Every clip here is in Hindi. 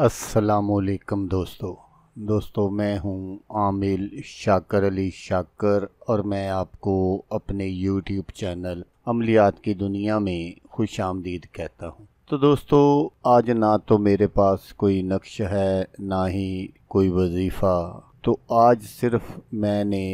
अस्सलामुअलैकुम दोस्तों मैं हूं आमिल शाकर अली शाकर और मैं आपको अपने YouTube चैनल अमलियात की दुनिया में खुश आमदीद कहता हूं। तो दोस्तों, आज ना तो मेरे पास कोई नक्श है ना ही कोई वजीफ़ा। तो आज सिर्फ मैंने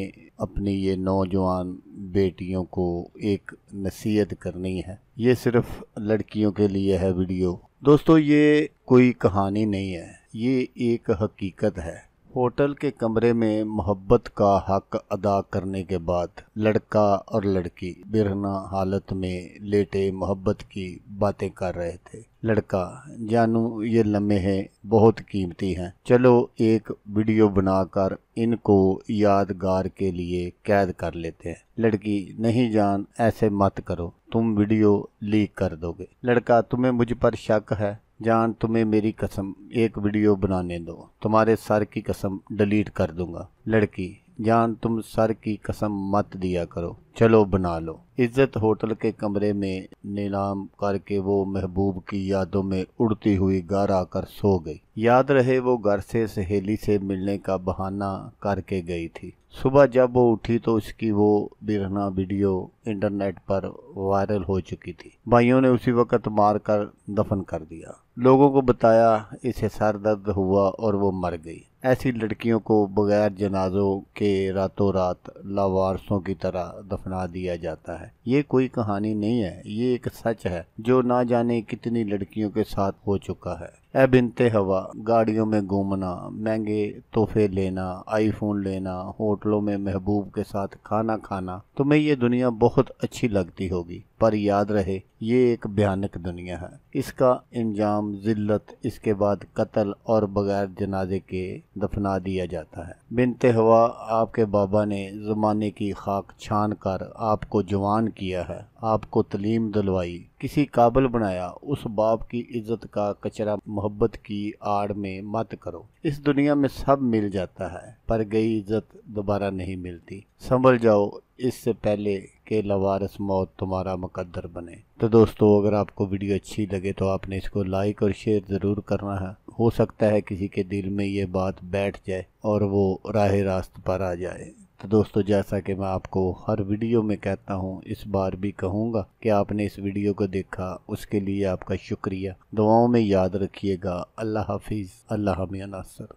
अपनी ये नौजवान बेटियों को एक नसीहत करनी है। ये सिर्फ लड़कियों के लिए है वीडियो। दोस्तों, ये कोई कहानी नहीं है, ये एक हकीकत है। होटल के कमरे में मोहब्बत का हक अदा करने के बाद लड़का और लड़की बिरहना हालत में लेटे मोहब्बत की बातें कर रहे थे। लड़का: जानू, ये लम्हे बहुत कीमती हैं, चलो एक वीडियो बनाकर इनको यादगार के लिए कैद कर लेते हैं। लड़की: नहीं जान, ऐसे मत करो, तुम वीडियो लीक कर दोगे। लड़का: तुम्हें मुझ पर शक है? जान, तुम्हें मेरी कसम, एक वीडियो बनाने दो, तुम्हारे सर की कसम डिलीट कर दूंगा। लड़की: जान, तुम सर की कसम मत दिया करो, चलो बना लो। इज्जत होटल के कमरे में नीलाम करके वो महबूब की यादों में उड़ती हुई घर आकर सो गई। याद रहे, वो घर से सहेली से मिलने का बहाना करके गई थी। सुबह जब वो उठी तो उसकी वो बिरहना वीडियो इंटरनेट पर वायरल हो चुकी थी। भाइयों ने उसी वक्त मारकर दफन कर दिया। लोगों को बताया, इसे सर दर्द हुआ और वो मर गई। ऐसी लड़कियों को बगैर जनाजों के रातों रात लावारसों की तरह दफना दिया जाता है। ये कोई कहानी नहीं है, ये एक सच है जो ना जाने कितनी लड़कियों के साथ हो चुका है। ए बिनते हवा, गाड़ियों में घूमना, महंगे तोहफे लेना, आईफोन लेना, होटलों में महबूब के साथ खाना खाना, तुम्हें ये दुनिया बहुत अच्छी लगती होगी, पर याद रहे, ये एक भयानक दुनिया है। इसका इंजाम जिल्लत, इसके बाद कत्ल और बगैर जनाजे के दफना दिया जाता है। बिनते हवा, आपके बाबा ने ज़माने की खाक छान कर आपको जवान किया है, आपको तलीम दिलवाई, किसी काबिल बनाया। उस बाप की इज्जत का कचरा मोहब्बत की आड़ में मत करो। इस दुनिया में सब मिल जाता है, पर गई इज्जत दोबारा नहीं मिलती। संभल जाओ, इससे पहले कि लवारिस मौत तुम्हारा मुकद्दर बने। तो दोस्तों, अगर आपको वीडियो अच्छी लगे तो आपने इसको लाइक और शेयर ज़रूर करना है। हो सकता है किसी के दिल में ये बात बैठ जाए और वो राह रास्त पर आ जाए। तो दोस्तों, जैसा कि मैं आपको हर वीडियो में कहता हूँ, इस बार भी कहूँगा कि आपने इस वीडियो को देखा, उसके लिए आपका शुक्रिया। दुआओं में याद रखिएगा। अल्लाह हाफिज़। अल्लाह मियां नासर।